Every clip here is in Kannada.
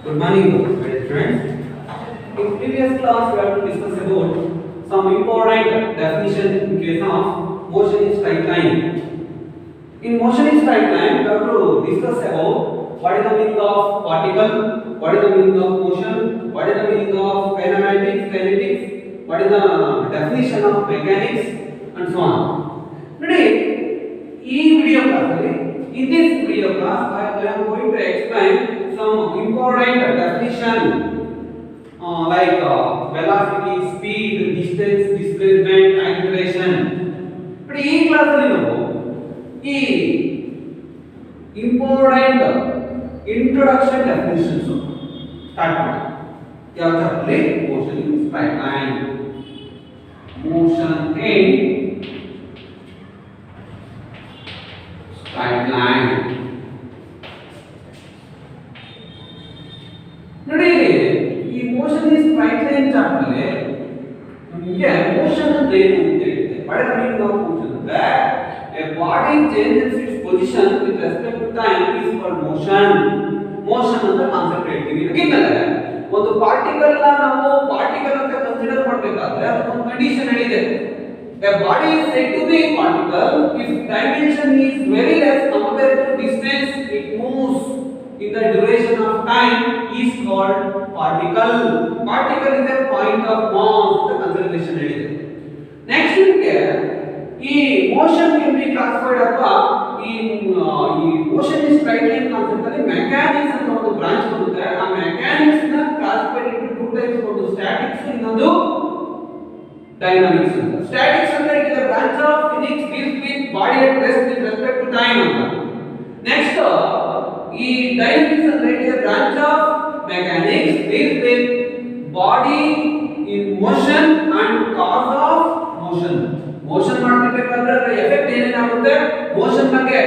Good morning, dear friends. In previous class, we have to discuss about some important definition in case of motion in straight line. In motion in straight line, we have to discuss about what is the meaning of particle, what is the meaning of motion, what is the meaning of kinematics, kinetics, what is the definition of mechanics, and so on. Today, in this video class, I am going to explain some important definition like velocity, speed, distance, displacement, acceleration. But in class important introduction definitions start with motion in straight line. Motion in straight line. ನೋಡಿ ಈ motion is straight line chapter ಅಲ್ಲಿ ನಮಗೆ ಮೋಷನ್ ಅಂತ ಏನು ಅಂತ ಹೇಳಿದೆ. What is meaning of motion ಅಂದ್ರೆ a body changes its position with respect to time is called motion. Motion ಅಂತ ಕಾನ್ಸೆಪ್ಟ್ ಹೇಳ್ತೀವಿ. ಇದಕ್ಕಿಂತಲೇ ಒಂದು ಪಾರ್ಟಿಕಲ್ ನಾವು ಪಾರ್ಟಿಕಲ್ ಅಂತ ಕನ್ಸಿಡರ್ ಮಾಡಬೇಕಾದ್ರೆ ಅದಕ್ಕೊಂದು ಕಂಡೀಷನ್ ಹೇಳಿದೆ. A body is said to be a particle if dimension is very less compared to distance it moves in the duration of time is called particle. Particle is a point of mass. The consideration ಹೇಳಿದೆ. Next ಈ motion can be classified ಅಥವಾ ಈ motion is straight line concept ಅಲ್ಲಿ ಮೆಕ್ಯಾನಿಕ್ಸ್ ಅಂತ ಒಂದು ಬ್ರಾಂಚ್ ಬರುತ್ತೆ. ಆ ಮೆಕ್ಯಾನಿಕ್ಸ್ ನ ಕ್ಲಾಸಿಫೈ into two types, ಒಂದು ಸ್ಟ್ಯಾಟಿಕ್ಸ್ ಇನ್ನೊಂದು ಡೈನಾಮಿಕ್ಸ್ ಅಂತ. ಸ್ಟ್ಯಾಟಿಕ್ಸ್ ಅಂದ್ರೆ it is a branch of physics deals with body at rest with respect to time ಅಂತ. ನೆಕ್ಸ್ಟ್ ಈ ಡೈನಾಮಿಕ್ಸ್ ಅಂದ್ರೆ it is a branch of mechanics deals with body in motion and cause of motion. Motion ಮಾಡ್ತಿರ್ಬೇಕಾದ್ರೆ ಅದರ ಎಫೆಕ್ಟ್ ಏನೇನಾಗುತ್ತೆ ಮೋಷನ್ ಬಗ್ಗೆ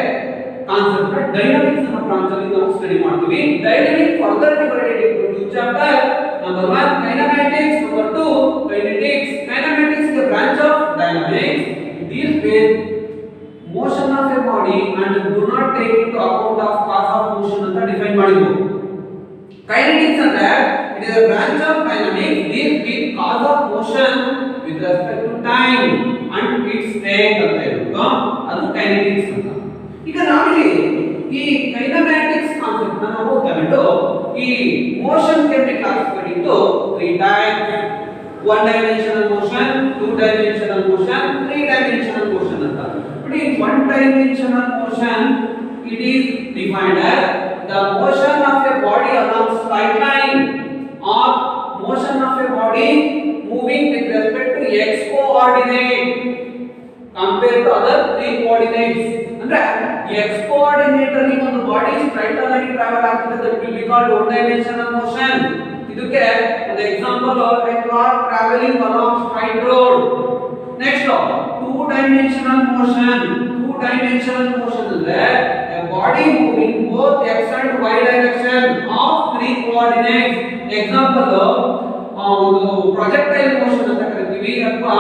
ಕಾನ್ಸೆಪ್ಟ್ ಡೈನಾಮಿಕ್ಸ್ ಅನ್ನೋ ಬ್ರಾಂಚ್ ಅಲ್ಲಿ ನಾವು ಸ್ಟಡಿ ಮಾಡ್ತೀವಿ. Dynamics further divided into two chapter. Number 1 kinematics, number 2 kinetics. Kinematics is a branch of dynamics. It deals with motion of a body and do not take into account of cause of motion ಅಂತ ಡಿಫೈನ್ ಮಾಡಿದ್ವು. ಕೈನೆಟಿಕ್ಸ್ ಅಂದ್ರೆ it is a branch of dynamics deals with cause of motion with respect to time and its state ಅಂತ ಹೇಳ್ಬಿಟ್ಟು ಅದು ಕೈನೆಟಿಕ್ಸ್ ಅಂತ. ಈಗ ನಾವಿಲ್ಲಿ ಈ ಕೈನೆಮ್ಯಾಟಿಕ್ಸ್ ಕಾನ್ಸೆಪ್ಟ್ ನ ನಾವು ತಗೊಂಡು ಈ motion can be classified into 3 types. 1 dimensional motion, 2 dimensional motion, 3 dimensional motion ಅಂತ. But in 1 dimensional motion it is defined as the motion of a body along straight line or motion of a body moving with respect to x coordinate compared to other 3 coordinates. ಅಂದ್ರೆ x coordinate ಅಲ್ಲಿ ಒಂದು ಬಾಡಿ ಸ್ಟ್ರೈಟ್ ಆಗಿ ಟ್ರಾವೆಲ್ ಆಗ್ತಿದೆ, that will be called 1 dimensional motion. ಇದಕ್ಕೆ ಒಂದು example a car traveling along straight road. Next 2 dimensional motion. 2 dimensional motion ಅಂದ್ರೆ a body moving both x and y direction of 3 coordinates. Example ಒಂದು ಪ್ರೊಜೆಕ್ಟೈಲ್ ಮೋಷನ್ ಅಂತ ಕರಿತೀವಿ. ಅಥವಾ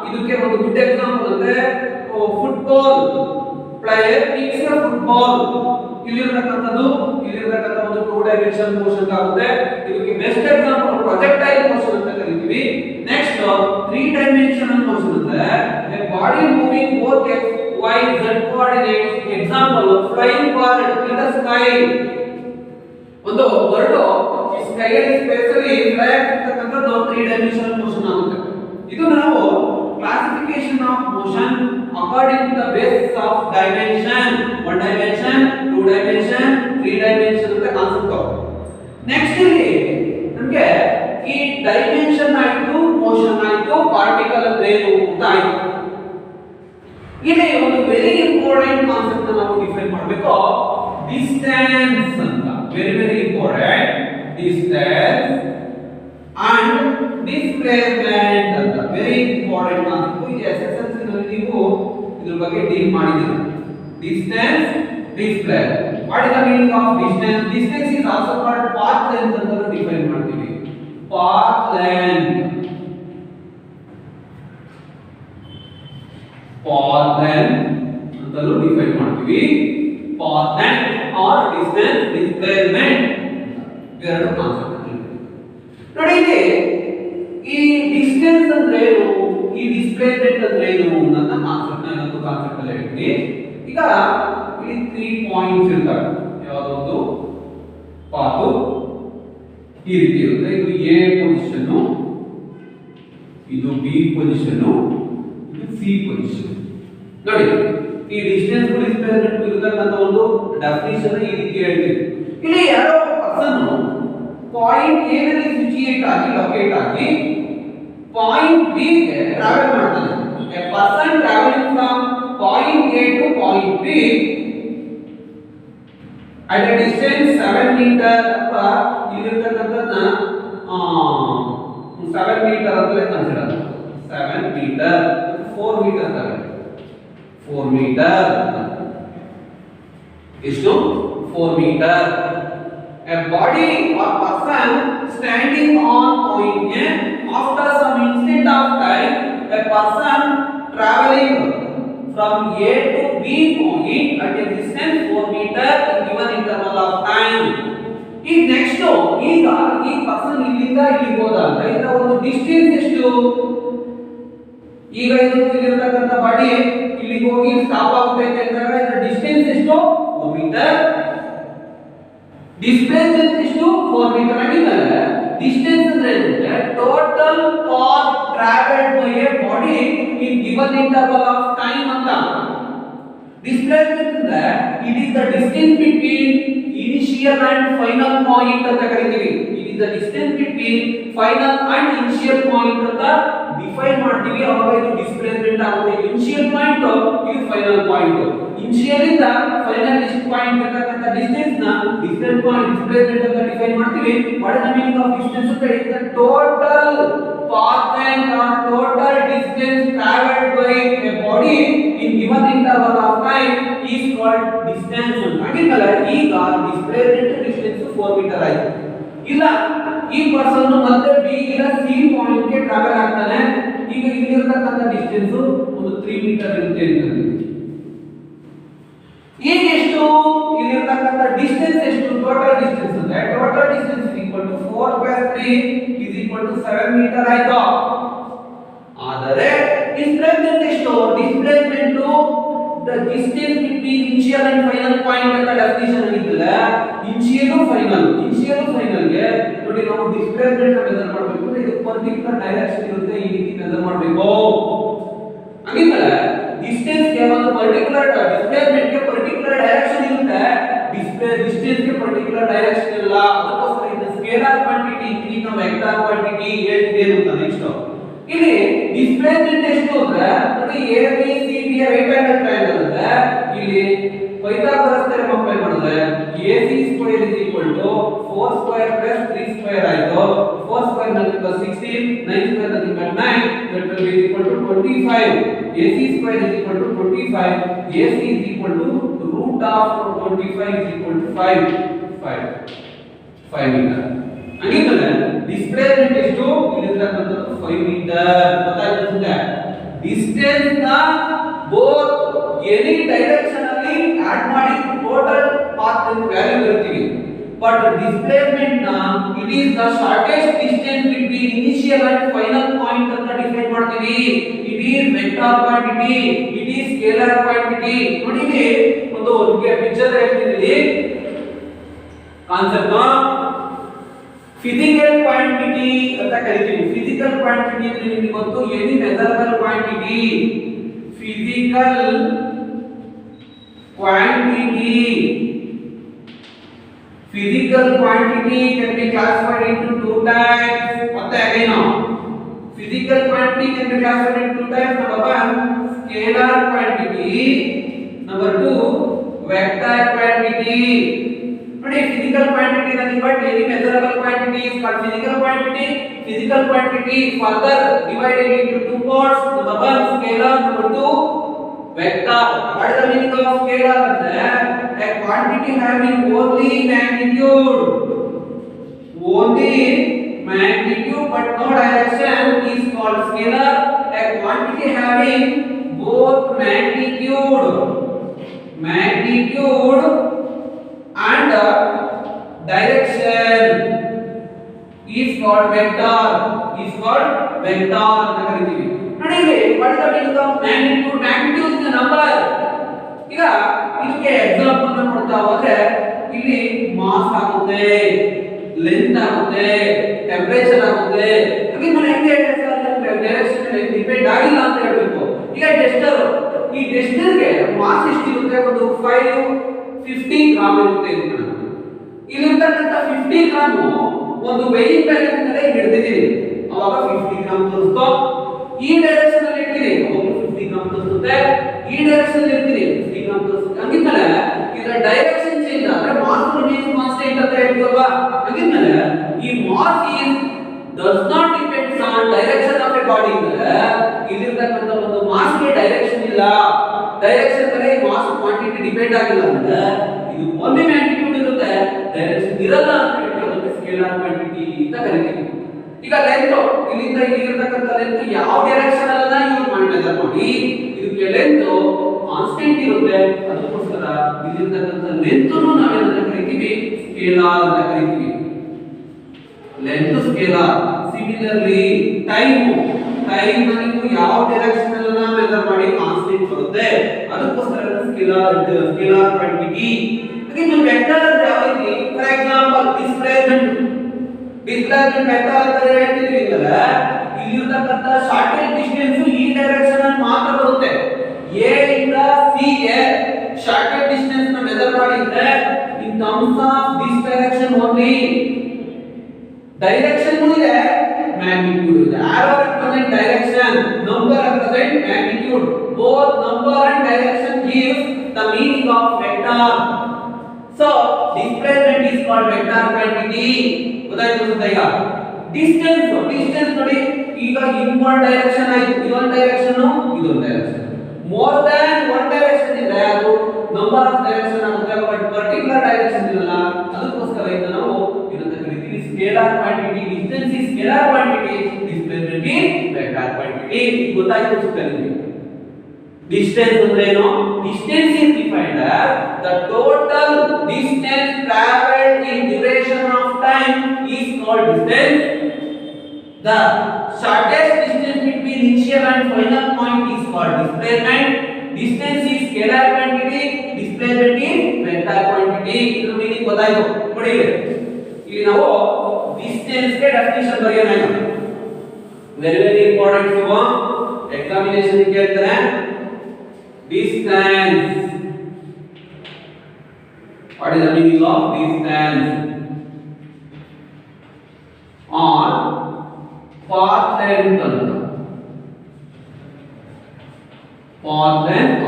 ಇದಕ್ಕೆ ಒಂದು ಗುಡ್ ಎಕ್ಸಾಂಪಲ್ ಅಂದ್ರೆ football player kicks a football. ಇಲ್ಲಿರತಕ್ಕಂಥದ್ದು ಒಂದು 2 ಡೈಮೆನ್ಷನಲ್ ಮೋಷನ್ ಆಗುತ್ತೆ. ಇದಕ್ಕೆ ಬೆಸ್ಟ್ ಎಕ್ಸಾಂಪಲ್ ಪ್ರೊಜೆಕ್ಟೈಲ್ ಮೋಷನ್ ಅಂತ ಕರಿತೀವಿ. ನೆಕ್ಸ್ಟ್ 3 ಡೈಮೆನ್ಷನಲ್ ಮೋಷನ್ ಅಂದ್ರೆ a body moving both x y z coordinates. Example flying bird in the sky. ಒಂದು ಬರ್ಡ್ ಈ ಸ್ಕೈ ಅಲ್ಲಿ ಸ್ಪೇಸ್ ಅಲ್ಲಿ ಫ್ಲೈ ಆಗ್ತಿರ್ತಕ್ಕಂಥದ್ದು 3 ಡೈಮೆನ್ಷನಲ್ ಮೋಷನ್ ಆಗುತ್ತೆ. ಇದು ನಾವು classification of motion according to the basis of dimension. 1 dimension, 2 dimension, 3 dimension ಅಂತ ಕಾನ್ಸೆಪ್ಟ್. ನೆಕ್ಸ್ಟ್ ಇಲ್ಲಿ ನಮಗೆ ಈ ಡೈಮೆನ್ಷನ್ ಆಯ್ತು, ಮೋಷನ್ ಆಯ್ತು, ಪಾರ್ಟಿಕಲ್ ಅಂದ್ರೆ ಏನು ಅಂತ ಆಯ್ತು. ಇಲ್ಲಿ ಒಂದು ವೆರಿ ಇಂಪಾರ್ಟೆಂಟ್ ಕಾನ್ಸೆಪ್ಟ್ ನಾವು ಡಿಫೈನ್ ಮಾಡಬೇಕು, ಡಿಸ್ಟೆನ್ಸ್ ಅಂತ. Very important, distance and displacement ಅಂತ. Very important concept. ಇದು ಎಸ್ಎಸ್ಎಲ್ಸಿ ನಲ್ಲಿ ನೀವು ಇದ್ರ ಬಗ್ಗೆ ಡೀಲ್ ಮಾಡಿದ್ದೀರಾ. Distance, display. What is the meaning of distance? Distance is also called path length ಅಂತ ಡಿಫೈನ್ ಮಾಡ್ತೀವಿ. ಪಾತ್ ಲೆಂತ್, ಪಾತ್ ಲೆಂತ್ ಅಂತಲೂ ಡಿಫೈನ್ ಮಾಡ್ತೀವಿ. path length or distance displacement. ಇವೆರಡು ಕಾನ್ಸೆಪ್ಟ್ ನೋಡಿ. ಇಲ್ಲಿ ಈ ಡಿಸ್ಟೆನ್ಸ್ ಅಂದ್ರೆ ಏನು, ಈ ಡಿಸ್ಪ್ಲೇಸ್ಮೆಂಟ್ ಅಂದ್ರೆ ಏನು ಅನ್ನೋದನ್ನ ಕಾನ್ಸೆಪ್ಟ್ ಇನ್ನೊಂದು ಕಾನ್ಸೆಪ್ಟ್ ಅಲ್ಲಿ ಹೇಳ್ತೀನಿ. ಈಗ ಇಲ್ಲಿ 3 ಪಾಯಿಂಟ್ಸ್ ಇರ್ತವೆ. ಯಾವುದೊಂದು ಪಾತು ಈ ರೀತಿ ಇರುತ್ತೆ. ಇದು ಎ ಪೊಸಿಷನ್, ಇದು ಬಿ ಪೊಸಿಷನ್, ಇದು ಸಿ ಪೊಸಿಷನ್. ನೋಡಿ ಈ ಡಿಸ್ಟೆನ್ಸ್ ಡಿಸ್ಪ್ಲೇಸ್ಮೆಂಟ್ ಇರತಕ್ಕಂತ ಒಂದು ಡೆಫಿನಿಷನ್ ಈ ರೀತಿ ಹೇಳ್ತೀವಿ. ಇಲ್ಲಿ ಯಾರೋ ಪರ್ಸನ್ ಪಾಯಿಂಟ್ ಎ ನಲ್ಲಿ ಸಿಚುಯೇಟ್ ಆಗಿ ಲೊಕೇಟ್ ಆಗಿ ಪಾಯಿಂಟ್ ಬಿ ಗೆ ಟ್ರಾವೆಲ್ ಮಾಡ್ತಾನೆ. A person travelling from point A to point B at a distance 7 meter ಅಥವಾ ಇಲ್ಲಿರತಕ್ಕಂತದನ್ನ 7 ಮೀಟರ್ ಅಂತಲೇ ಕನ್ಸಿಡರ್. 7 ಮೀಟರ್ 4 ಮೀಟರ್ ತರ 4 ಮೀಟರ್ ಎಷ್ಟು 4 metre. A body or person standing on point A after some instant of time, a person traveling from A to B point at a distance 4 meter in given interval of time. ಈಗ ನೆಕ್ಸ್ಟ್ ಈಗ ಈ ಪರ್ಸನ್ ಇಲ್ಲಿಂದ ಇಲ್ಲಿಗೆ ಹೋದ ಅಂದ್ರೆ ಇದರ ಒಂದು ಡಿಸ್ಟೆನ್ಸ್ ಎಷ್ಟು. ಈಗ ಇದು ಇಲ್ಲಿರತಕ್ಕಂತ ಬಾಡಿ ಇಲ್ಲಿಗೆ ಹೋಗಿ ಸ್ಟಾಪ್ ಆಗುತ್ತೆ ಅಂದಾಗ ಇದರ ಡಿಸ್ಟೆನ್ಸ್ ಎಷ್ಟು 4 ಮೀಟರ್. ಡಿಸ್ಪ್ಲೇಸ್ಮೆಂಟ್ ಎಷ್ಟು 4 ಮೀಟರ್ ಆಗಿದ್ದರೆ ಡಿಸ್ಟೆನ್ಸ್ ಅಂದ್ರೆ ಏನು, total path travelled by A body in given interval of time ಅಂತ. ಡಿಸ್ಪ್ಲೇಸ್ಮೆಂಟ್ ಅಂದ್ರೆ it is the distance between initial and final point ಅಂತ ಕರೀತೀವಿ. It is the distance between final and initial point ಅಂತ ಡಿಫೈನ್ ಮಾಡ್ತೀವಿ. ಅವಾಗ ಇದು ಡಿಸ್ಪ್ಲೇಸ್ಮೆಂಟ್ ಆಗುತ್ತೆ. ಇನಿಷಿಯಲ್ ಪಾಯಿಂಟ್ ಇದು ಫೈನಲ್ ಪಾಯಿಂಟ್. ಇನಿಷಿಯಲ್ ಇಂದ ಫೈನಲ್ ಪಾಯಿಂಟ್ ಇರತಕ್ಕಂತ ಡಿಸ್ಟೆನ್ಸ್ ನ ಡಿಸ್ಟೆನ್ಸ್ ಪಾಯಿಂಟ್ ಡಿಸ್ಪ್ಲೇಸ್ಮೆಂಟ್ ಅಂತ ಡಿಫೈನ್ ಮಾಡ್ತೀವಿ. What is the meaning of distance ಅಂದ್ರೆ it is the total path length or total distance traveled by a body in given interval of time is called distance. ಹಾಗಿದ್ಮೇಲೆ ಈಗ ಡಿಸ್ಪ್ಲೇಸ್ಮೆಂಟ್ ಡಿಸ್ಟೆನ್ಸ್ 4 ಮೀಟರ್ ಆಯ್ತು. ಇಲ್ಲ ಈ ಪರ್ಸನ್ ಮತ್ತೆ ಬಿ ಇಲ್ಲ ಸಿ ಪಾಯಿಂಟ್ ಗೆ ಟ್ರಾವೆಲ್ ಆಗ್ತಾನೆ. ಈಗ ಇಲ್ಲಿರತಕ್ಕಂತ ಡಿಸ್ಟೆನ್ಸ್ ಒಂದು 3 ಮೀಟರ್ ಇರುತ್ತೆ ಅಂತ. ಈಗ ಎಷ್ಟು ಇಲ್ಲಿರತಕ್ಕಂತ ಡಿಸ್ಟೆನ್ಸ್ ಎಷ್ಟು, ಟೋಟಲ್ ಡಿಸ್ಟೆನ್ಸ್ ಅಂದ್ರೆ total distance is equal to 4 plus 3 is equal to 7 metre ಆಯ್ತು. ಆದರೆ ಡಿಸ್ಪ್ಲೇಸ್ಮೆಂಟ್ ಎಷ್ಟು, displacement the distance between initial and final point ಅಂತ ಡೆಫಿನಿಷನ್ ಆಗಿದ್ದಲ್ಲ. ಇನಿಷಿಯಲ್ ಫೈನಲ್ ಗೆ ನೋಡಿ ನಾವು ಡಿಸ್ಪ್ಲೇಸ್ಮೆಂಟ್ ಮೆಜರ್ ಮಾಡಬೇಕು ಅಂದ್ರೆ ಇದು ಪರ್ಟಿಕ್ಯುಲರ್ ಡೈರೆಕ್ಷನ್ ಇರುತ್ತೆ. ಈ ರೀತಿ ಮೆಜರ್ ಮಾಡಬೇಕು. ಹಾಗಿದ್ಮೇಲೆ ಡಿಸ್ಟೆನ್ಸ್ ಗೆ ಒಂದು ಪರ್ಟಿಕ್ಯುಲರ್ ಡಿಸ್ಪ್ಲೇಸ್ಮೆಂಟ್ ಗೆ ಪರ್ಟಿಕ್ಯುಲರ್ ಡೈರೆಕ್ಷನ್ ಇರುತ್ತೆ. ಡಿಸ್ಟೆನ್ಸ್ ಗೆ ಪರ್ಟಿಕ್ಯುಲರ್ ಡೈರೆಕ್ಷನ್ ಇಲ್ಲ. ಅದಕ್ಕೋಸ್ಕರ ಇದು ಸ್ಕೇಲಾರ್ ಕ್ವಾಂಟಿಟಿ, ಇದು ವೆಕ್ಟರ್ ಕ್ವಾಂಟಿಟಿ ಹೇಳ್ತಿದೆ ಅಂತ. ನೆಕ್ಸ್ಟ್ ಇಲ್ಲಿ ಡಿಸ್ಪ್ಲೇಸ್ಮೆಂಟ್ ಎಷ್ಟು ಅಂದ್ರೆ ನೋಡಿ A B C B right angle triangle ಅಂದ್ರೆ ಇಲ್ಲಿ ಪೈಥಾಗೋರಸ್ ಥಿಯರಂ ಅಪ್ಲೈ ಮಾಡಿದ್ರೆ AC square is equal to 4 square plus 3 square ಆಯ್ತು. 4 square nothing but 16, 9 square nothing but 9, that will be equal to 25. AC square is equal to 25. AC is equal to root of 25 is equal to 5 meter. ಹಾಗಿದ್ಮೇಲೆ ಡಿಸ್ಪ್ಲೇಸ್ಮೆಂಟ್ ಎಷ್ಟು ಇಲ್ಲಿರತಕ್ಕಂಥದ್ದು 5 ಮೀಟರ್. ಗೊತ್ತಾಯ್ತಾ? ಡಿಸ್ಟೆನ್ಸ್ ನ ಬೋತ್ ಎನಿ ಡೈರೆಕ್ಷನ್ ಅಲ್ಲಿ ಆಡ್ ಮಾಡಿ ಟೋಟಲ್ ಪಾತ್ ವ್ಯಾಲ್ಯೂ ಬರುತ್ತೀವಿ. ಬಟ್ ಡಿಸ್ಪ್ಲೇಸ್ಮೆಂಟ್ ನ it is the shortest distance between initial and final point ಅಂತ ಡಿಫೈನ್ ಮಾಡ್ತೀವಿ. It is vector quantity, it is scalar quantity. ನೋಡಿ ಇಲ್ಲಿ ಒಂದು ಪಿಕ್ಚರ್ ಹೇಳ್ತೀನಿ. ಕಾನ್ಸೆಪ್ಟ್ ಫಿಸಿಕಲ್ ಕ್ವಾಂಟಿಟಿ ಅಂತ ಕರಿತೀವಿ. ಫಿಸಿಕಲ್ ಕ್ವಾಂಟಿಟಿ ಅಂದ್ರೆ ನಿಮಗೆ ಗೊತ್ತು, any measurable quantity. Physical quantity can be classified into two types. ಮತ್ತೆ again physical quantity can be classified into two types. Number one, scalar quantity. Number two, vector quantity. ನೋಡಿ physical quantity nothing but any measurable quantity is called physical quantity. Physical quantity further divided into two parts. Number one, scalar. Number two, vector. What is the meaning of scalar? A quantity having only magnitude but no direction is called scalar. A quantity having both magnitude and direction is called vector ಅಂತ ಕರೀತೀವಿ. ನೋಡಿ ಇಲ್ಲಿ what is the meaning of magnitude? Magnitude is the number. ಈಗ ಇದಕ್ಕೆ ಎಕ್ಸಾಂಪಲ್ ಅನ್ನು ಕೊಡ್ತಾ ಹೋದ್ರೆ ಇಲ್ಲಿ ಮಾಸ್ ಆಗುತ್ತೆ, ಲೆಂತ್ ಆಗುತ್ತೆ, ಟೆಂಪರೇಚರ್ ಆಗುತ್ತೆ. ಹಾಗೆ ನಾನು ಹೆಂಗೆ ಡೈರೆಕ್ಷನ್ ಡಿಪೆಂಡ್ ಆಗಿಲ್ಲ ಅಂತ ಹೇಳಬೇಕು. ಈಗ ಈ ಟೆಸ್ಟರ್ ಗೆ ಮಾಸ್ ಎಷ್ಟಿರುತ್ತೆ? ಒಂದು 550 ಗ್ರಾಮ್ ಇರುತ್ತೆ. ಇಲ್ಲಿರ್ತಕ್ಕಂಥ 50 ಗ್ರಾಮ್ ಒಂದು ವೇಯಿಂಗ್ ಬ್ಯಾಲೆನ್ಸ್ ಮೇಲೆ ಹಿಡಿದಿದ್ದೀನಿ, ಅವಾಗ 50 ಗ್ರಾಮ್ ತೋರಿಸ್ತು. ಈ ಡೈರೆಕ್ಷನ್ ಅಲ್ಲಿ ಇಡ್ತೀನಿ, ಅವಾಗ 50 ಗ್ರಾಮ್ ತೋರಿಸುತ್ತೆ. ಈ ಡೈರೆಕ್ಷನ್ ಅಲ್ಲಿ ಇಡ್ತೀನಿ, 50 ಗ್ರಾಮ್ ತೋರಿಸುತ್ತೆ. ಹಂಗಿದ್ಮೇಲೆ ಇದರ ಡೈರೆಕ್ಷನ್ ಚೇಂಜ್ ಆದ್ರೆ ಮಾಸ್ ರಿಮೇನ್ಸ್ ಕಾನ್ಸ್ಟೆಂಟ್ ಅಂತ ಹೇಳ್ತೀವಲ್ವಾ? ಹಂಗಿದ್ಮೇಲೆ ಈ mass is does not depends on direction of a body. ಇಲ್ಲಿರ್ತಕ್ಕಂಥ ಒಂದು ಮಾಸ್ ಗೆ ಡೈರೆಕ್ಷನ್ ಇಲ್ಲ, ಡೈರೆಕ್ಷನ್ ಮೇಲೆ ಮಾಸ್ ಕ್ವಾಂಟಿಟಿ ಡಿಪೆಂಡ್ ಆಗಿಲ್ಲ ಅಂದ್ರೆ ಇದು ಓನ್ಲಿ ಮ್ಯಾಗ್ನಿಟ್ಯೂಡ್ ಇರುತ್ತೆ, ಡೈರೆಕ್ಷನ್ ಇರಲ್ಲ ಅಂತ ಹೇಳ್ತೀವಿ. ಸ್ಕೇಲಾರ್ ಕ್ವಾಂಟಿಟಿ ಅಂತ ಕರೀತೀವಿ. ಈಗ ಲೆಂತ್ ಇಲ್ಲಿಂದ ಇಲ್ಲಿರ್ತಕ್ಕಂಥ ಲೆಂತ್ ಯಾವ ಡೈರೆಕ್ಷನ್ ಅಲ್ಲ ಯೂಸ್ ಮಾಡಿ ಮೆಜರ್ ಮಾಡಿ, ಇದಕ್ಕೆ ಲೆಂತ್ ಕಾನ್ಸ್ಟೆಂಟ್ ಇರುತ್ತೆ. ಅದಕ್ಕೋಸ್ಕರ ಇಲ್ಲಿರ್ತಕ್ಕಂಥ ಲೆಂತ್ ನಾವೇನಂತ ಕರೀತೀವಿ? ಸ್ಕೇಲಾರ್ ಅಂತ ಕರೀತೀವಿ. Length scalar. ಸಿಮಿಲರ್ಲಿ ಟೈಮ್ ನೀವು ಯಾವ ಡೈರೆಕ್ಷನ್ ಅಲ್ಲ ಮೆಜರ್ ಮಾಡಿ ಕಾನ್ಸ್ಟೆಂಟ್ ಬರುತ್ತೆ, ಅದಕ್ಕೋಸ್ಕರ ಸ್ಕೇಲಾರ್ ಕ್ವಾಂಟಿಟಿ. ಹಾಗೆ ವೆಕ್ಟರ್ ಅಂದ್ರೆ ಯಾವ ರೀತಿ? ಫಾರ್ ಎಕ್ಸಾಂಪಲ್ ಡಿಸ್ಪ್ಲೇಸ್ಮೆಂಟ್ ವೆಕ್ಟರ್ ಅಂತ ಹೇಳ್ತಿದ್ವಿ ಅಂದ್ರೆ ಇಲ್ಲಿರ್ತಕ್ಕಂಥ ಶಾರ್ಟೆಸ್ಟ್ ಡಿಸ್ಟೆನ್ಸ್ ಈ ಡೈರೆಕ್ಷನ್ ಅಲ್ಲಿ ಮಾತ್ರ ಬರುತ್ತೆ. ಎ ಇಂದ ಸಿ ಗೆ ಶಾರ್ಟೆಸ್ಟ್ ಡಿಸ್ಟೆನ್ಸ್ ನ ಮೆಜರ್ ಮಾಡಿದ್ರೆ in terms of this direction only. Direction ಇದೆ, magnitude ಇದೆ. arrow represent direction, number represent magnitude. Both number and direction gives the meaning of vector. So displacement is called vector quantity. ಗೊತ್ತಾಯ್ತು ಈಗ ಡಿಸ್ಟೆನ್ಸ್ ನೋಡಿ, ಈಗ ಇನ್ವರ್ಡ್ ಡೈರೆಕ್ಷನ್ ಆಯ್ತು, ಇದೊಂದು ಡೈರೆಕ್ಷನ್ ಇದೊಂದು direction. More than one direction ಇದ್ರೆ ಅದು ನಂಬರ್ ಆಫ್ ಡೈರೆಕ್ಷನ್ ಆಗುತ್ತೆ, ಬಟ್ ಪರ್ಟಿಕ್ಯುಲರ್ ಡೈರೆಕ್ಷನ್ ಇರಲ್ಲ. ಅದಕ್ಕೋಸ್ಕರ ಇದನ್ನ ನಾವು ಏನಂತ ಕರೀತೀವಿ? Scalar quantity. Distance is scalar quantity, displacement is vector quantity. ಗೊತ್ತಾಯ್ತು ಅನ್ಸುತ್ತೆ ನಿಮಗೆ? ಡಿಸ್ಟೆನ್ಸ್ ಅಂದ್ರೆ ಏನು? Distance is defined as the total distance traveled in duration of time is called distance. The shortest distance between initial and final point is called displacement. Distance is scalar quantity, displacement is vector quantity. ಇದರ ಮೀನಿಂಗ್ ಗೊತ್ತಾಯ್ತು? ನೋಡಿ ಇಲ್ಲಿ ನಾವು ಡಿಸ್ಟೆನ್ಸ್ ಗೆ ಡೆಫಿನಿಷನ್ ಬರೆಯೋಣ. ವೆರಿ ಇಂಪಾರ್ಟೆಂಟ್ ಇದು ಎಕ್ಸಾಮಿನೇಷನ್ ಕೇಳ್ತಾರೆ. distance, what is the meaning of distance? or path length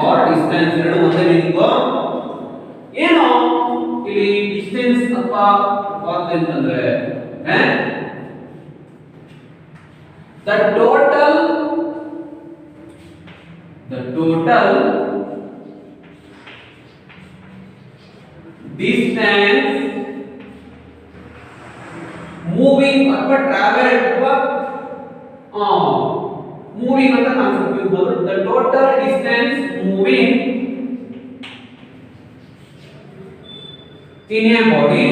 or distance ಎರಡು ಒಂದೇ ಮೀನಿಂಗ್. ಏನು ಇಲ್ಲಿ ಡಿಸ್ಟೆನ್ಸ್ ಅಥವಾ path length ಅಂದ್ರೆ the total distance moving ಅಥವಾ traveled ಅಥವಾ moving ಅಂತ ಕಾನ್ಸೆಪ್ಟ್ ಇರಬಹುದು. the total distance moving in a body,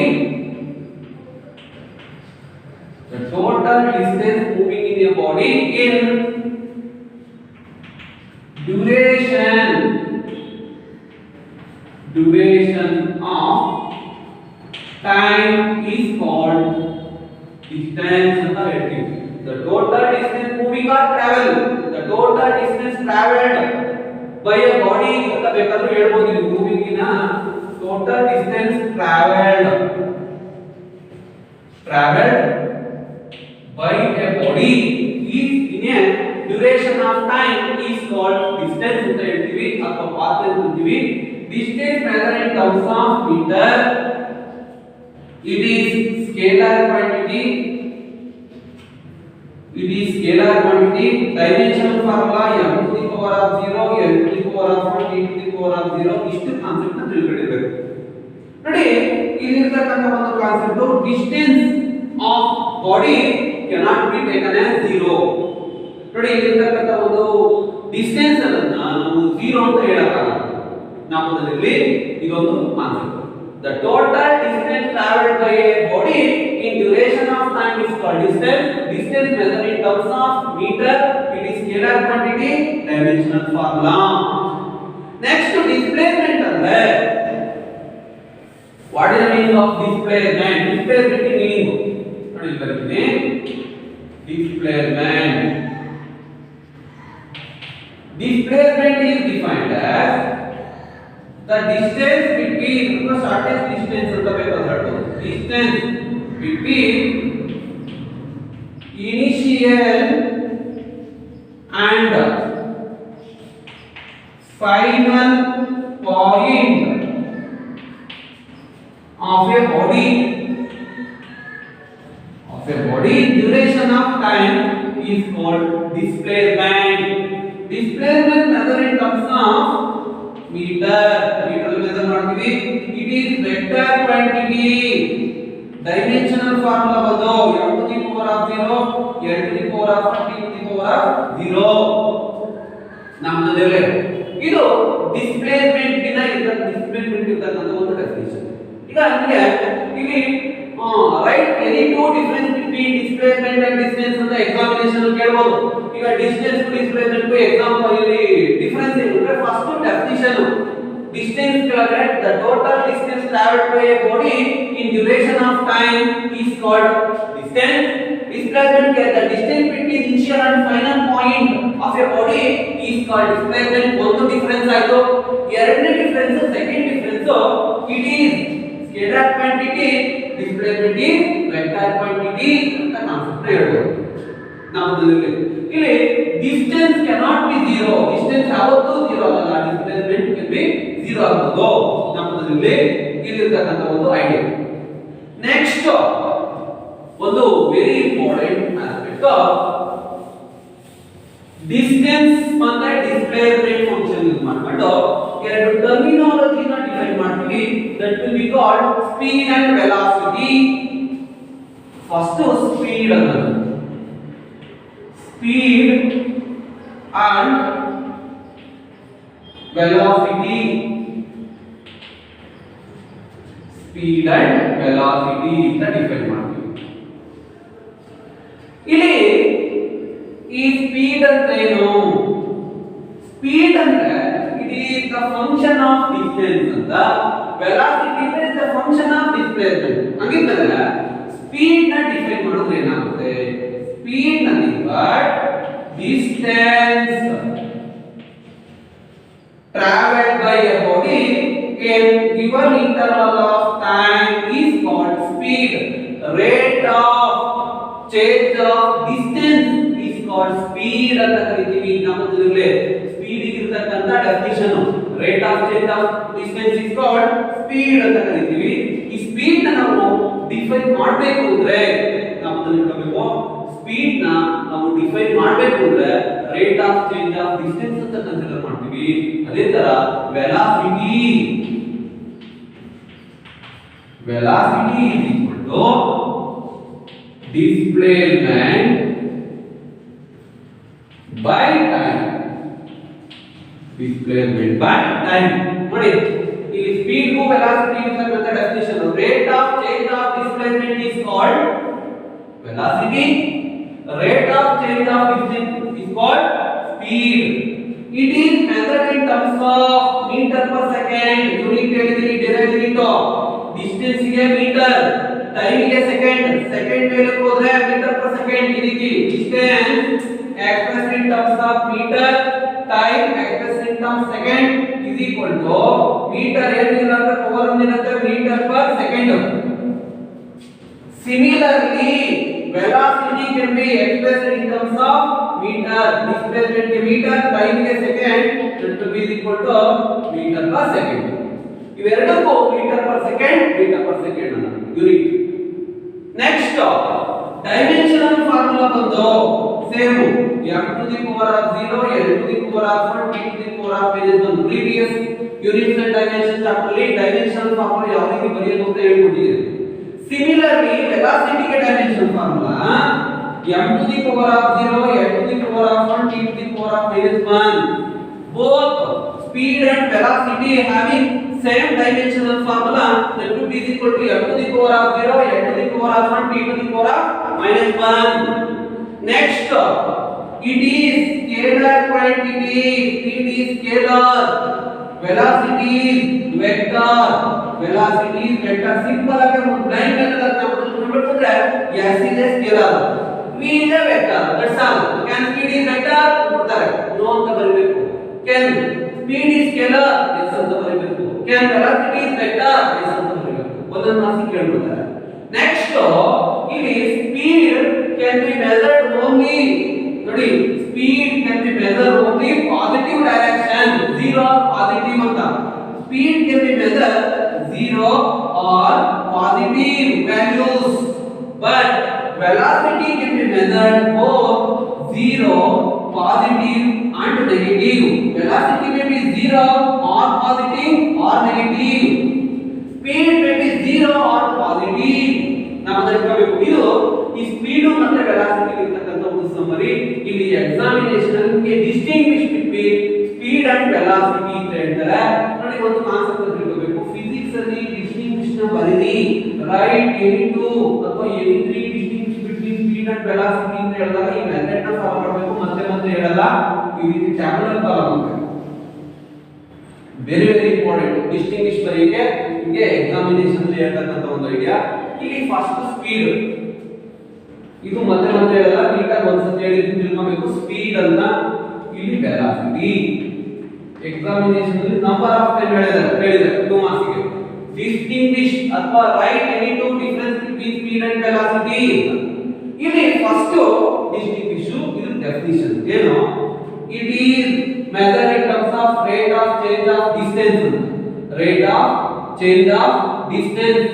the total distance moving in a body in duration of time is called distance ಅಂತ ಹೇಳ್ತೀವಿ. the total distance moving or travel, the total distance traveled by a body ಅಂತ ಬೇಕಾದ್ರೂ ಹೇಳ್ಬೋದು. ಇದು ಮೂವಿಂಗ್ ಇನ total distance traveled by a body is in a duration of time is called distance ಅಂತ ಹೇಳ್ತೀವಿ ಅಥವಾ path ಅಂತ ಹೇಳ್ತೀವಿ. distance measured in terms of meter, it is scalar quantity. Dimension formula m to the power of 0, n to the power of 1, t to the power of 0. ಇಷ್ಟು ಕಾನ್ಸೆಪ್ಟ್ ಅನ್ನು ತಿಳ್ಕೊಂಡಿರಬೇಕು. ನೋಡಿ ಇಲ್ಲಿ ಇರತಕ್ಕಂತ ಒಂದು concept distance of body cannot be taken as 0. ನೋಡಿ ಇಲ್ಲಿ ಇರತಕ್ಕಂತ ಒಂದು ಡಿಸ್ಟೆನ್ಸ್ ಅನ್ನು ನಾವು 0 ಅಂತ ಹೇಳಕ್ಕಾಗಲ್ಲ. ನಮ್ಮದಲ್ಲಿ ಇದೊಂದು concept. The total distance traveled by a body in duration of time time is called distance. Distance measured in terms of meter. It is scalar quantity, dimensional formula. Next to displacement ಅಂದ್ರೆ what is the meaning of displacement? Displacement meaning ನೋಡಿ ಇಲ್ಲಿ ಬರ್ತೀನಿ. Displacement. Displacement is defined as the distance between the shortest distance ಅಂತ ಬೇಕಾದ್ರೆ distance between initial and final point of a body duration of time is called displacement. Displacement measured in terms of meter measure ಮಾಡ್ತೀವಿ. It is vector quantity. Dimensional formula ಬಂದು m to the power of 0, l to the power of 1, t to the power of 0. ನಮ್ಮದಲ್ಲೇ ಇದು ಡಿಸ್ಪ್ಲೇಸ್ಮೆಂಟ್ ಗಿನ ಡಿಸ್ಪ್ಲೇಸ್ಮೆಂಟ್ ಇರ್ತಕ್ಕಂಥ ಒಂದು ಡೆಫಿನಿಷನ್. ಈಗ ನಮಗೆ ಇಲ್ಲಿ right any two difference between displacement and distance ಅಂತ ಎಕ್ಸಾಮಿನೇಷನ್ ಅಲ್ಲಿ ಕೇಳಬಹುದು. ಈಗ ಡಿಸ್ಟೆನ್ಸ್ ಟು ಡಿಸ್ಪ್ಲೇಸ್ಮೆಂಟ್ ಎಕ್ಸಾಂಪಲ್ ಇಲ್ಲಿ ಡಿಫರೆನ್ಸ್ ಏನಂದ್ರೆ ಫಸ್ಟ್ ಡೆಫಿನಿಷನ್ distance ಕೆಳಗಡೆ the total distance traveled by a body in duration of time is called distance. Displacement के the distance between initial and final point of a body is called displacement. ಒಂದು ಡಿಫರೆನ್ಸ್ ಆಯ್ತು. ಎರಡನೇ difference second difference it is scalar quantity, displacement is vector quantity ಅಂತ ಕಾನ್ಸೆಪ್ಟ್ ಹೇಳ್ಬೋದು. ನಾವು ಇಲ್ಲಿ distance cannot be zero. distance ಯಾವತ್ತೂ zero ಆಗಲ್ಲ. displacement can be zero ಆಗೋದು ನಮ್ಮಲ್ಲಿ ಇಲ್ಲಿರ್ತಕ್ಕಂಥ ಒಂದು ಐಡಿಯಾ. ನೆಕ್ಸ್ಟ್ ಒಂದು ವೆರಿ ಇಂಪಾರ್ಟೆಂಟ್ ಆಸ್ಪೆಕ್ಟ್ ಡಿಸ್ಟೆನ್ಸ್ ಮತ್ತೆ ಡಿಸ್ಪ್ಲೇಸ್ಮೆಂಟ್ ಫಂಕ್ಷನ್ ಯೂಸ್ ಮಾಡ್ಕೊಂಡು ಎರಡು ಟರ್ಮಿನಾಲಜಿನ ಡಿಫೈನ್ ಮಾಡ್ತೀವಿ. That will be called speed and velocity. First speed ಅನ್ನೋದು speed and velocity. Speed and velocity ಅಂತ ಡಿಫೈನ್ ಮಾಡ್ತೀವಿ. ಇಲ್ಲಿ ಈ ಸ್ಪೀಡ್ ಅಂದ್ರೆ ಏನು? ಸ್ಪೀಡ್ ಅಂದ್ರೆ it is the function of distance ಅಂತ, velocity is the function of displacement. ಹಾಗಿದ್ದರೆ ಸ್ಪೀಡ್ ನ ಡಿಫೈನ್ ಮಾಡಿದ್ರೆ ಏನಾಗುತ್ತೆ? Speed nothing but distance traveled by a body in given interval of time is called speed. Rate of change of distance is called speed ಅಂತ ಕರೀತೀವಿ. ನಮ್ಮಲ್ಲಿ ಸ್ಪೀಡ್ ಇರತಕ್ಕಂತ definition rate of change of distance is called speed ಅಂತ ಕರೀತೀವಿ. ಈ ಸ್ಪೀಡ್ ನ ನಾವು ಡಿಫೈನ್ ಮಾಡಬೇಕು ಅಂದ್ರೆ ನಮ್ಮಲ್ಲಿ ಇರಬೇಕು. ಸ್ಪೀಡ್ ನ ನಾವು ಡಿಫೈನ್ ಮಾಡಬೇಕು ಅಂದ್ರೆ rate of change of distance ಅಂತ ಕನ್ಸಿಡರ್ ಮಾಡ್ತೀವಿ. ಅದೇ ತರ velocity is equal to displacement by time. displacement by time ನೋಡಿ ಇಲ್ಲಿ ಸ್ಪೀಡ್ ಗೂ ವೆಲಾಸಿಟಿ ಇರತಕ್ಕಂತ definition rate of change of displacement is called velocity. Rate of change of distance is called speed. It is measured in terms of meter per second. Unit ಹೇಳಿದೀನಿ ಡಿರೈವ್ ಯೂನಿಟ್. ಡಿಸ್ಟೆನ್ಸ್ ಗೆ ಮೀಟರ್, ಟೈಮ್ ಗೆ ಸೆಕೆಂಡ್, ಸೆಕೆಂಡ್ ಮೇಲೆ ಹೋದ್ರೆ ಮೀಟರ್ per second. ಈ ರೀತಿ distance expressed in terms of meter, time expressed in terms of second is equal to meter ಏನಿಲ್ಲ ಅಂದ್ರೆ ಪವರ್ ಒಂದಿರುತ್ತೆ meter per second. Similarly, velocity can be expressed in terms of meter, displacement ke meter, time ke second, that will be equal to meter per second. ಇವೆರಡಕ್ಕೂ meter per second unit. Next, dimensional formula ಬಂದು same m to the power of 0, l to the power of 1, t to the power of -1. previous units and dimensions chapter ಅಲ್ಲಿ dimensional formula ಯಾವ ರೀತಿ ಬರೆಯೋದು ಅಂತ ಹೇಳ್ಕೊಟ್ಟಿದ್ದೀನಿ. Similarly, velocity के dimensional formula m to the power of 0, l to the power of 1, t to the power of -1. Both speed and velocity having same dimensional formula, that would be equal to m to the power of 0, l to the power of 1, t to the (10⁻⁻1). Next, it is scalar quantity. Speed is scalar. Velocity is vector. Velocity is vector. Simple ಆಗಿ ಒಂದು ಲೈನ್ ಮೇಲೆ ನಾವು ನೋಡ್ಬಿಟ್ರೆ s is a scalar, v is a vector. That's all. Can speed is vector ಕೊಡ್ತಾರೆ, no ಅಂತ ಬರೀಬೇಕು. Can speed is scalar, yes ಅಂತ ಬರೀಬೇಕು. Can velocity is vector, yes ಅಂತ ಬರೀಬೇಕು. ಒಂದೊಂದು ಮಾರ್ಕ್ಸ್ ಕೇಳ್ಬಿಡ್ತಾರೆ. Next, ಇಲ್ಲಿ speed can be measured only. ನೋಡಿ, speed can be measured only positive direction, 0 or positive ಅಂತ. Speed can be measured 0 or positive values, but velocity can be measured both 0, positive and negative. Velocity may be 0 or positive or negative. Speed may be 0 or positive. ನಾವು ಅದಕ್ಕೆ ಇದು ಈ ಸ್ಪೀಡ್ ಮತ್ತೆ ವೆಲಾಸಿಟಿ ಇರತಕ್ಕಂತ ಒಂದು ಸಮ್ಮರಿ. ಇಲ್ಲಿ ಎಕ್ಸಾಮಿನೇಷನ್ ಗೆ distinguish between speed and velocity ಅಂತ ಹೇಳ್ತಾರೆ. ನೋಡಿ, ಒಂದು ಕಾನ್ಸೆಪ್ಟ್ ತಿಳ್ಕೋಬೇಕು. ಫಿಸಿಕ್ಸ್ ಅಲ್ಲಿ ಡಿಸ್ಟಿಂಗ್ವಿಶ್ ನ ಬರೀರಿ, ರೈಟ್ ಎನಿ ಟು ಅಥವಾ any 3 distinguish between speed and velocity ಅಂತ ಹೇಳಿದಾಗ ಈ ಮೆಥಡ್ ನ ಫಾಲೋ ಮಾಡಬೇಕು. ಮತ್ತೆ ಮತ್ತೆ ಹೇಳಲ್ಲ, ಈ ರೀತಿ ಟ್ಯಾಬ್ಲೆಟ್ ಫಾಲೋ ಮಾಡಬೇಕು. ವೆರಿ ಇಂಪಾರ್ಟೆಂಟ್ ಡಿಸ್ಟಿಂಗ್ವಿಶ್ ಬರೆಯಕ್ಕೆ ನಿಮಗೆ ಎಕ್ಸಾಮಿನೇಷನ್ ಅಲ್ಲಿ ಹೇಳ್ತಕ್ಕಂತ ಒಂದು ಐಡಿಯಾ. ಇಲ್ಲಿ ಫಸ್ಟ್ ಸ್ಪೀಡ್, ಇದು ಮತ್ತೆ ಮತ್ತೆ ಹೇಳಲ್ಲ, ನೀಟಾಗಿ ಒಂದ್ಸತಿ ಹೇಳಿದ್ದು ತಿಳ್ಕೋಬೇಕು. ಸ್ಪೀಡ್ ಅಂತ, ಇಲ್ಲಿ ವೆಲಾಸಿಟಿ. ಎಕ್ಸಾಮಿನೇಷನ್ ಅಲ್ಲಿ ನಂಬರ್ ಆಫ್ ಟೈಮ್ ಹೇಳಿದ್ದಾರೆ 2 ಮಾರ್ಕ್ಸ್ ಗೆ. ಡಿಸ್ಟಿಂಗ್ವಿಶ್ ಅಥವಾ right any two difference between speed and velocity. ಇಲ್ಲಿ ಫಸ್ಟ್ ಡಿಸ್ಟಿಂಗ್ವಿಶ್, ಇದು ಡೆಫಿನಿಷನ್ ಏನು, it is method in terms of rate of change of distance. Rate of change of distance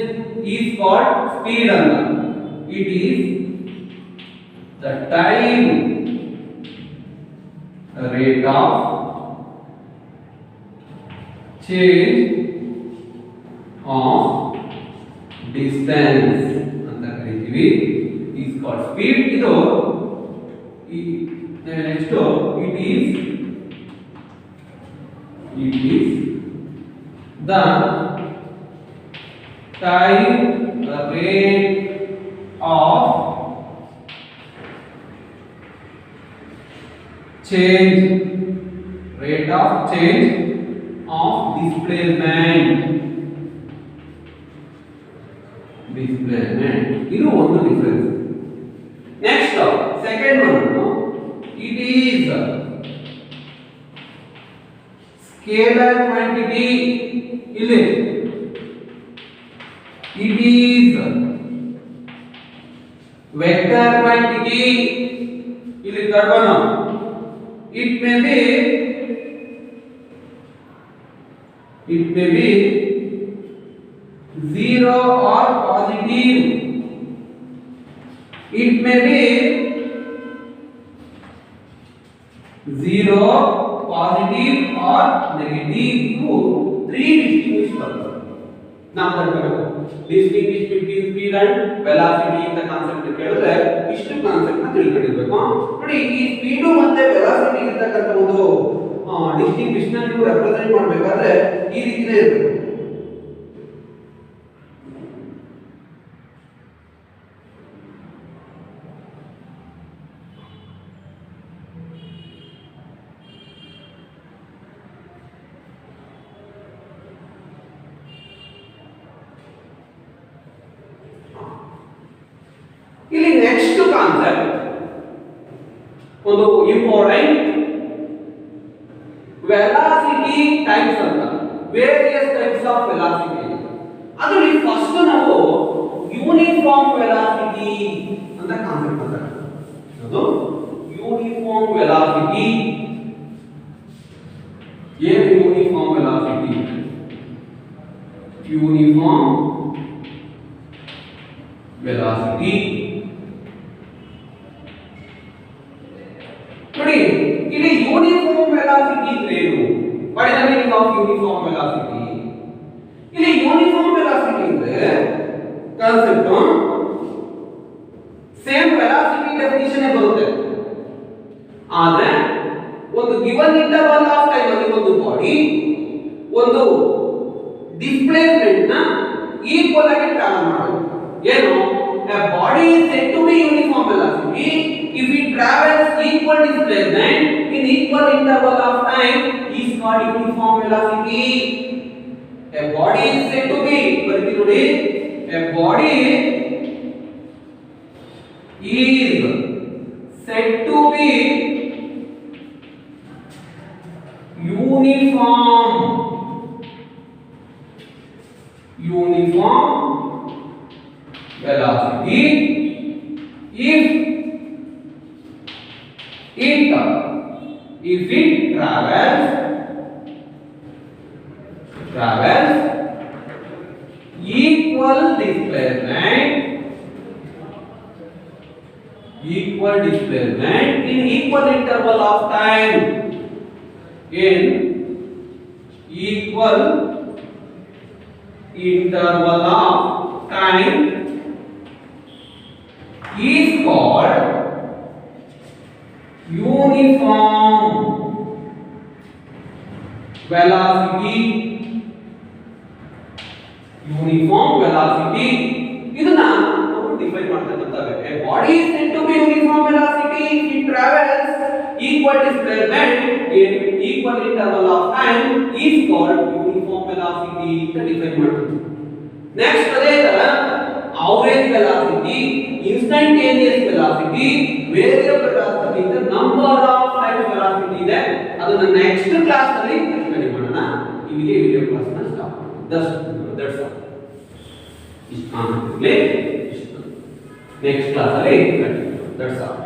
is called speed anta. It is the time rate of change of distance anta ಕರೀತೀವಿ, is called speed. ಇದು next, it is the time rate of change of displacement. ಇದು ಒಂದು difference. Next second one, it is scalar quantity. ಇಲ್ಲಿ it is vector quantity. ಇಲ್ಲಿ third one, it may be 0 or positive. It may be 0, positive or negative. ಇವು 3 distinguished ಪರ್ಪಸ್ ನಾವು ತರಬೇಕು. Distinguish between speed and velocity ಅಂತ ಕಾನ್ಸೆಪ್ಟ್ ಕೇಳಿದ್ರೆ ಇಷ್ಟು ಕಾನ್ಸೆಪ್ಟ್ ನ ತಿಳ್ಕೊಂಡಿರ್ಬೇಕು. ನೋಡಿ, ಈ ಸ್ಪೀಡ್ ಮತ್ತೆ ವೆಲಾಸಿಟಿ ಇರತಕ್ಕಂತ ಒಂದು ಡಿಸ್ಟಿಂಗ್ವಿಶ್ ನ ನೀವು ರೆಪ್ರೆಸೆಂಟ್ ಮಾಡಬೇಕಾದ್ರೆ ಈ ರೀತಿನೇ ಇರಬೇಕು. ಇಲ್ಲಿ ನೆಕ್ಸ್ಟ್ ಕಾನ್ಸೆಪ್ಟ್ ಒಂದು ಇಂಪಾರ್ಟೆಂಟ್, ವೆಲಾಸಿಟಿ ಟೈಪ್ಸ್ ಅಂತ. Various types of velocity. ಅದರಲ್ಲಿ ಫಸ್ಟ್ ನಾವು ಯೂನಿಫಾರ್ಮ್ ವೆಲಾಸಿಟಿ ಅಂತ ಕಾನ್ಸೆಪ್ಟ್ ಮಾಡ್ತಾರೆ. ಅದು ಯೂನಿಫಾರ್ಮ್ ವೆಲಾಸಿಟಿ. ಏನು ಯೂನಿಫಾರ್ಮ್ ವೆಲಾಸಿಟಿ? Uniform velocity. ನೋಡಿ, ಇಲ್ಲಿ ಯೂನಿಫಾರ್ಮ್ ವೆಲಾಸಿಟಿ ಅಂದ್ರೆ ಏನು? What is the meaning of uniform velocity? ಇಲ್ಲಿ ಯೂನಿಫಾರ್ಮ್ ವೆಲಾಸಿಟಿ ಅಂದ್ರೆ ಕಾನ್ಸೆಪ್ಟ್ ಸೇಮ್ ವೆಲಾಸಿಟಿ ಡೆಫಿನಿಷನ್ ಬರುತ್ತೆ, ಆದ್ರೆ ಒಂದು ಗಿವನ್ ಇಂಟರ್ವಲ್ ಆಫ್ ಟೈಮ್ ಅಲ್ಲಿ ಒಂದು ಬಾಡಿ ಒಂದು ಡಿಸ್ಪ್ಲೇಸ್ಮೆಂಟ್ ನ ಈಕ್ವಲ್ ಆಗಿ ಟ್ರಾವೆಲ್ ಮಾಡಬೇಕು. ಏನು? a body is unequal displacement in equal interval of time is called uniform velocity. A body is said to be, bariti nodi, a body is said to be uniform velocity if it travels equal displacement in equal interval of time, in equal interval of time is called uniform velocity. ಇದನ್ನ ನಾವು ಡಿಫೈನ್ ಮಾಡ್ತಕ್ಕಂಥದ್ದು. A body is said to be uniform velocity if it travels equal displacement in equal interval of time is called uniform velocity ಅಂತ ಡಿಫೈನ್ ಮಾಡ್ತೀವಿ. ನೆಕ್ಸ್ಟ್ ಅದೇ ತರ average velocity, instantaneous velocity, variable velocity ಅಂತ ನಂಬರ್ ಆಫ್ ಟೈಪ್ಸ್ velocity ಇದೆ. ಅದನ್ನ ನೆಕ್ಸ್ಟ್ ಕ್ಲಾಸ್ ಅಲ್ಲಿ ಸ್ಟಡಿ ಮಾಡೋಣ. ಇಲ್ಲಿಗೆ ವಿಡಿಯೋ ಕ್ಲಾಸ್ ನ ಸ್ಟಾಪ್ ಮಾಡೋಣ. That's all. ಇಷ್ಟು ನೆಕ್ಸ್ಟ್ ಕ್ಲಾಸ್ ಅಲ್ಲಿ ಕಂಟಿನ್ಯೂ. That's all.